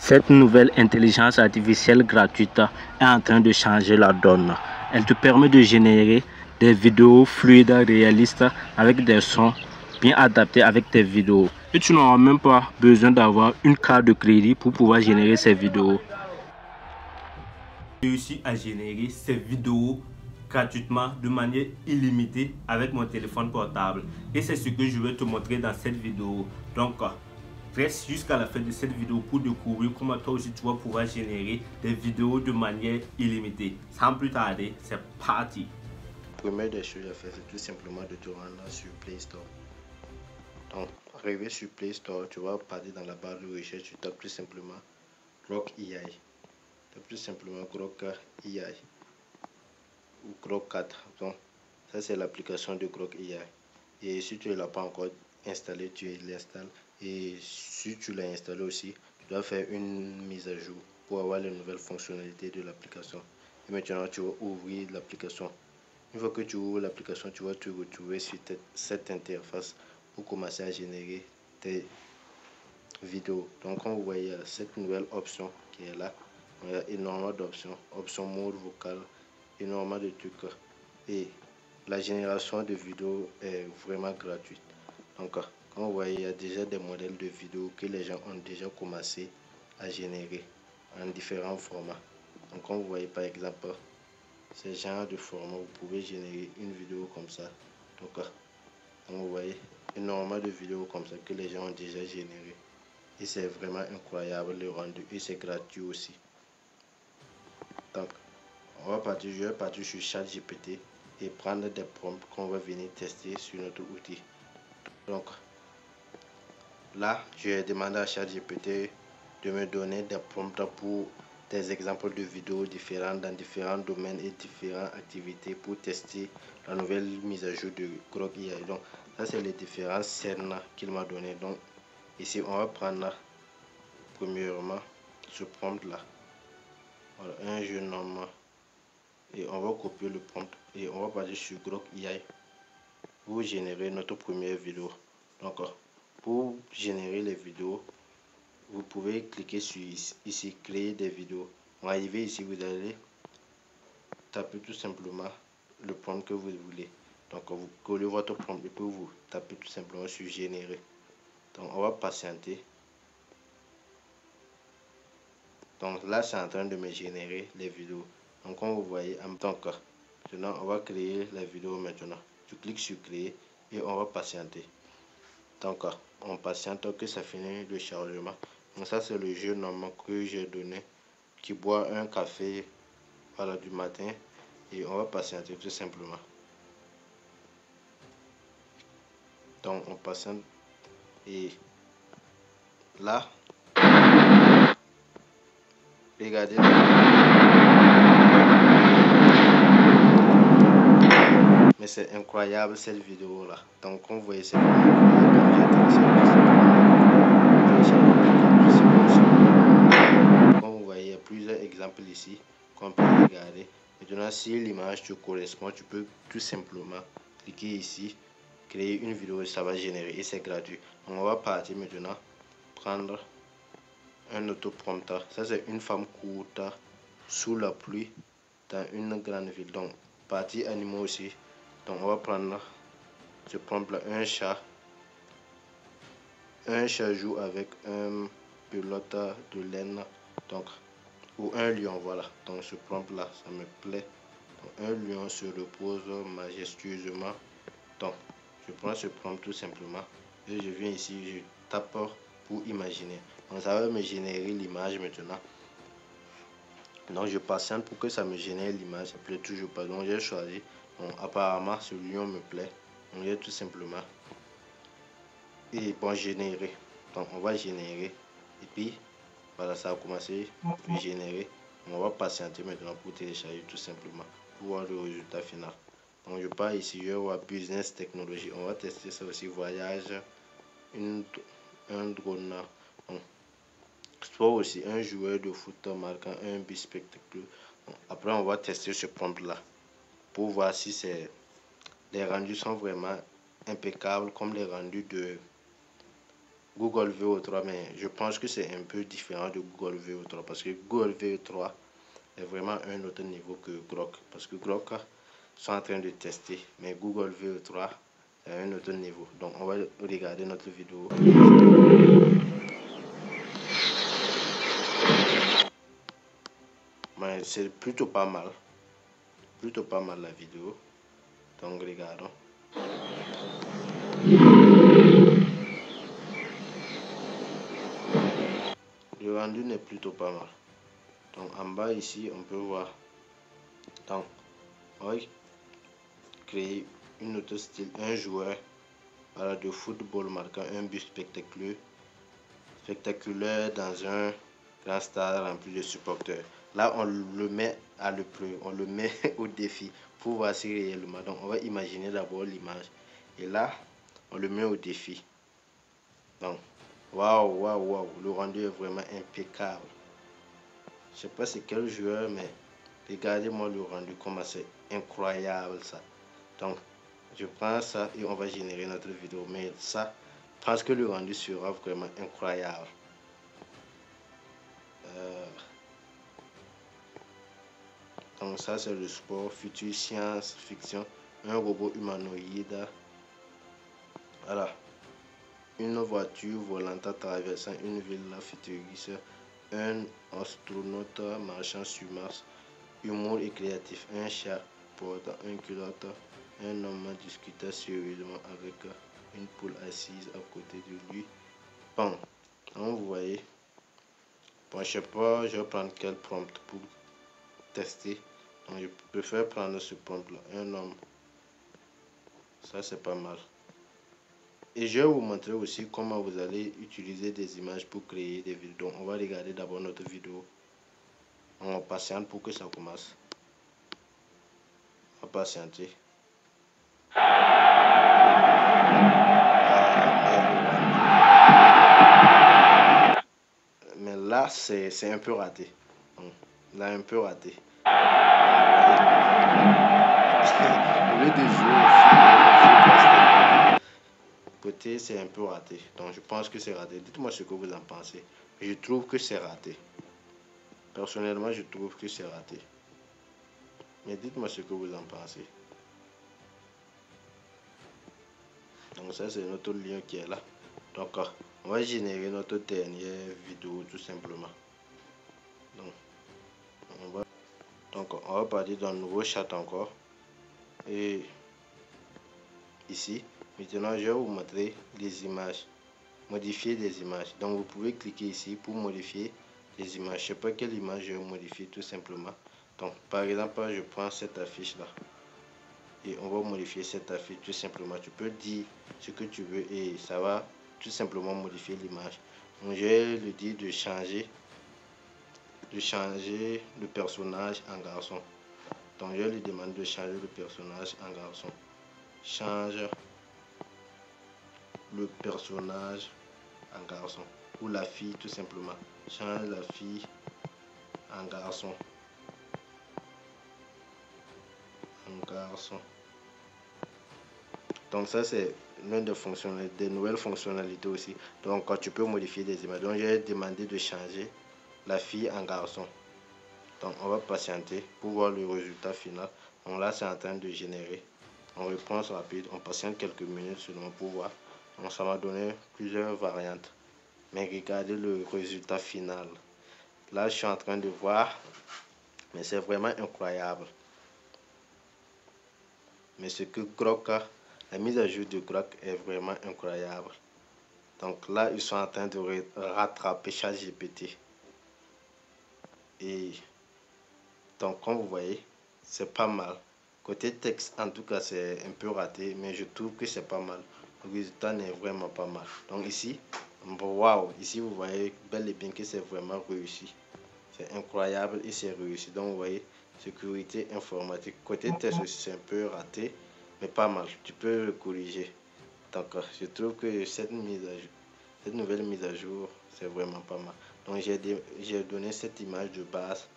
Cette nouvelle intelligence artificielle gratuite est en train de changer la donne. Elle te permet de générer des vidéos fluides, réalistes, avec des sons bien adaptés avec tes vidéos. Et tu n'auras même pas besoin d'avoir une carte de crédit pour pouvoir générer ces vidéos. J'ai réussi à générer ces vidéos gratuitement de manière illimitée avec mon téléphone portable. Et c'est ce que je vais te montrer dans cette vidéo. Donc, reste jusqu'à la fin de cette vidéo pour découvrir comment toi aussi tu vas pouvoir générer des vidéos de manière illimitée. Sans plus tarder, c'est parti. La première des choses à faire, c'est tout simplement de te rendre sur Play Store. Donc, arrivé sur Play Store, tu vas partir dans la barre de recherche, tu tapes tout simplement Grok AI. Tu tapes tout simplement Grok AI ou Grok 4. Donc, ça c'est l'application de Grok AI. Et si tu ne l'as pas encore installé, tu l'installes. Et si tu l'as installé aussi, tu dois faire une mise à jour pour avoir les nouvelles fonctionnalités de l'application. Et maintenant, tu vas ouvrir l'application. Une fois que tu ouvres l'application, tu vas te retrouver sur cette interface pour commencer à générer tes vidéos. Donc, on voit cette nouvelle option qui est là. Il y a énormément d'options. Option mode vocal, énormément de trucs. Et la génération de vidéos est vraiment gratuite. Donc, comme vous voyez, il y a déjà des modèles de vidéos que les gens ont déjà commencé à générer en différents formats. Donc, comme vous voyez par exemple, ce genre de format, vous pouvez générer une vidéo comme ça. Donc, vous voyez énormément de vidéos comme ça que les gens ont déjà généré. Et c'est vraiment incroyable le rendu. Et c'est gratuit aussi. Donc, je vais partir sur ChatGPT et prendre des prompts qu'on va venir tester sur notre outil. Donc, là, je vais demander à ChatGPT de me donner des prompts pour des exemples de vidéos différentes dans différents domaines et différentes activités pour tester la nouvelle mise à jour de Grok AI. Donc, ça, c'est les différentes scènes qu'il m'a donné. Donc, ici, on va prendre premièrement ce prompt là. Voilà, un jeune homme. Et on va copier le prompt et on va passer sur Grok AI pour générer notre première vidéo. Donc, pour générer les vidéos, vous pouvez cliquer sur ici, créer des vidéos. Arrivé ici, vous allez taper tout simplement le prompt que vous voulez. Donc, vous collez votre prompt et puis vous tapez tout simplement sur générer. Donc, on va patienter. Donc là, c'est en train de me générer les vidéos. Donc, comme vous voyez, en tant que maintenant, on va créer la vidéo maintenant. Tu cliques sur créer et on va patienter. Donc, on patiente que ça finisse le chargement. Donc, ça, c'est le jeune homme que j'ai donné qui boit un café voilà, du matin. Et on va patienter tout simplement. Donc, on patiente. Et là, regardez. Mais c'est incroyable cette vidéo là. Donc, comme vous voyez, c'est comme vous voyez, il y a plusieurs exemples ici qu'on peut regarder. Maintenant, si l'image te correspond, tu peux tout simplement cliquer ici, créer une vidéo, ça va générer et c'est gratuit. Donc, on va partir maintenant prendre un autoprompteur. Ça, c'est une femme courte sous la pluie dans une grande ville. Donc, partie animaux aussi. Donc, on va prendre ce prompt là, un chat. Un chat joue avec un pelote de laine. Donc, ou un lion, voilà. Donc, ce prompt là, ça me plaît. Donc, un lion se repose majestueusement. Donc, je prends ce prompt tout simplement. Et je viens ici, je tape pour imaginer. Donc, ça va me générer l'image maintenant. Donc, je patiente pour que ça me génère l'image. Ça ne plaît toujours pas. Donc, j'ai choisi. Donc, apparemment, ce lion me plaît. Donc, j'ai tout simplement. Et bon, générer. Donc, on va générer. Et puis, voilà, ça a commencé à générer. On va patienter maintenant pour télécharger tout simplement. Pour voir le résultat final. Donc, je pars ici, je vais voir business technologie. On va tester ça aussi. Voyage. Un drone. Donc, soit aussi un joueur de foot marquant un but spectaculaire. Après, on va tester ce prompt là pour voir si les rendus sont vraiment impeccables comme les rendus Google VO3, mais je pense que c'est un peu différent de Google VO3 parce que Google VO3 est vraiment un autre niveau que Grok, parce que Grok sont en train de tester, mais Google VO3 est un autre niveau. Donc on va regarder notre vidéo. Mais c'est plutôt pas mal la vidéo. Donc regardons. Le rendu n'est plutôt pas mal. Donc en bas ici on peut voir. Donc on va créer une autre style, un joueur de football marquant un but spectaculaire dans un grand stade rempli de supporters. Là on le met à l'épreuve, on le met au défi pour voir si réellement. Donc on va imaginer d'abord l'image et là on le met au défi. Donc waouh, le rendu est vraiment impeccable. Je sais pas c'est quel joueur, mais regardez-moi le rendu, comment c'est incroyable ça. Donc je prends ça et on va générer notre vidéo, mais ça, je pense que le rendu sera vraiment incroyable. Donc ça c'est le sport, futur, science, fiction, un robot humanoïde. Voilà. Une voiture volante traversant une ville futuriste, un astronaute marchant sur Mars, humour et créatif, un chat portant un culotte, un homme discutant sérieusement avec une poule assise à côté de lui. Bon, donc vous voyez, bon, je sais pas, je vais prendre quel prompt pour tester. Donc je préfère prendre ce prompt là, un homme. Ça c'est pas mal. Et je vais vous montrer aussi comment vous allez utiliser des images pour créer des vidéos. Donc, on va regarder d'abord notre vidéo. On patiente pour que ça commence. On va patienter. Mais là, c'est un peu raté. Là, un peu raté. Au lieu de jouer côté, c'est un peu raté. Donc, je pense que c'est raté. Dites-moi ce que vous en pensez. Je trouve que c'est raté. Personnellement, je trouve que c'est raté. Mais dites-moi ce que vous en pensez. Donc ça c'est notre lien qui est là. Donc on va générer notre dernière vidéo tout simplement. Donc on va partir dans le nouveau chat encore. Et ici, maintenant je vais vous montrer les images. Modifier des images. Donc vous pouvez cliquer ici pour modifier les images. Je sais pas quelle image je vais modifier tout simplement. Donc par exemple, je prends cette affiche là. Et on va modifier cette affiche tout simplement. Tu peux dire ce que tu veux et ça va tout simplement modifier l'image. Donc je vais lui dire de changer le personnage en garçon. Donc je lui demande de changer le personnage en garçon. Change le personnage en garçon. Ou la fille tout simplement. Change la fille en garçon. Donc ça c'est l'une des nouvelles fonctionnalités aussi. Donc quand tu peux modifier des images. Donc j'ai demandé de changer la fille en garçon. Donc on va patienter pour voir le résultat final. Donc là c'est en train de générer. En réponse rapide, on patiente quelques minutes seulement pour voir. Donc ça m'a donné plusieurs variantes. Mais regardez le résultat final. Là je suis en train de voir. Mais c'est vraiment incroyable. Mais ce que Grok, la mise à jour de Grok est vraiment incroyable. Donc là, ils sont en train de rattraper ChatGPT. Et donc, comme vous voyez, c'est pas mal. Côté texte, en tout cas, c'est un peu raté, mais je trouve que c'est pas mal. Le résultat n'est vraiment pas mal. Donc ici, waouh, ici vous voyez bel et bien que c'est vraiment réussi. C'est incroyable et c'est réussi. Donc vous voyez, sécurité informatique. Côté test aussi, c'est un peu raté, mais pas mal. Tu peux le corriger. Donc je trouve que cette nouvelle mise à jour, c'est vraiment pas mal. Donc j'ai donné cette image de base,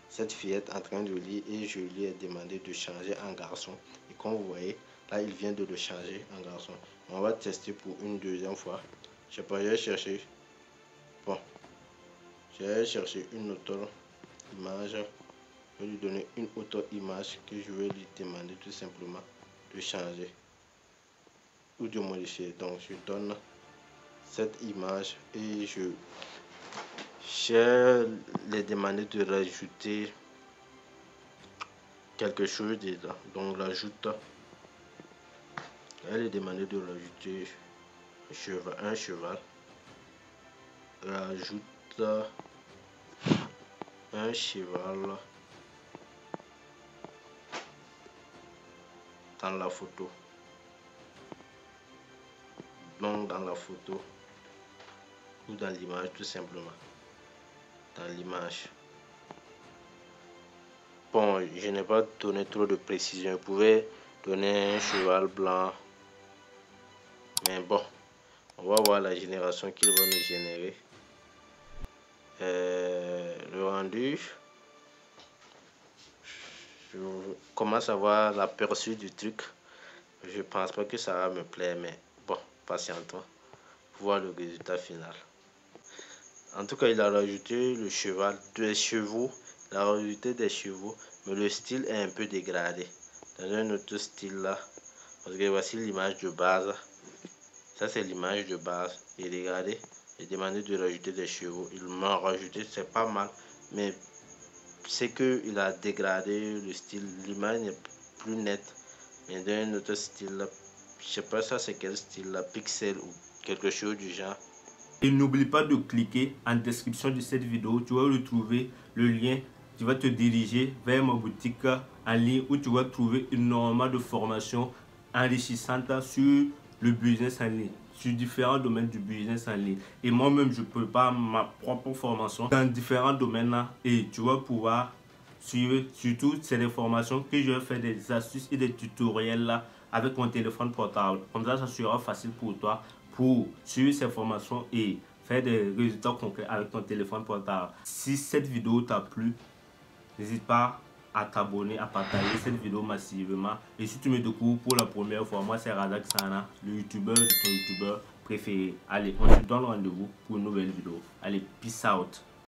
cette fillette en train de lire et je lui ai demandé de changer en garçon. Et comme vous voyez, là il vient de le changer en garçon. On va tester pour une deuxième fois. Je sais pas, j'ai cherché. Bon, j'ai cherché une autre image. Je vais lui donner une autre image que je vais lui demander tout simplement de changer ou de modifier. Donc je donne cette image et je les demander de rajouter quelque chose dedans. Donc l'ajoute. Elle est demandé de rajouter un cheval. Rajoute un cheval dans la photo. Donc dans la photo ou dans l'image tout simplement. Dans l'image. Bon, je n'ai pas donné trop de précision. Je pouvais donner un cheval blanc. Mais bon, on va voir la génération qu'il va nous générer. Le rendu. Je commence à voir l'aperçu du truc. Je pense pas que ça va me plaire, mais bon, patientons pour voir le résultat final. En tout cas, il a rajouté le cheval, des chevaux. Il a rajouté des chevaux, mais le style est un peu dégradé. Dans un autre style là, parce que voici l'image de base. Ça c'est l'image de base. Et regardez, j'ai demandé de rajouter des chevaux. Il m'a rajouté, c'est pas mal, mais c'est que il a dégradé le style. L'image n'est plus nette, mais dans un autre style là. Je sais pas ça c'est quel style là, pixel ou quelque chose du genre. Et n'oublie pas de cliquer en description de cette vidéo. Tu vas retrouver le lien qui va te diriger vers ma boutique en ligne où tu vas trouver énormément de formations enrichissantes sur le business en ligne, sur différents domaines du business en ligne. Et moi-même, je prépare ma propre formation dans différents domaines là, et tu vas pouvoir suivre. Surtout, c'est des formations que je vais faire des astuces et des tutoriels là avec mon téléphone portable. Comme ça sera facile pour toi pour suivre ces formations et faire des résultats concrets avec ton téléphone portable. Si cette vidéo t'a plu, n'hésite pas à t'abonner, à partager cette vidéo massivement. Et si tu me découvres pour la première fois, moi c'est Razak Sana, le youtubeur de ton youtubeur préféré. Allez, on se donne rendez-vous pour une nouvelle vidéo. Allez, peace out.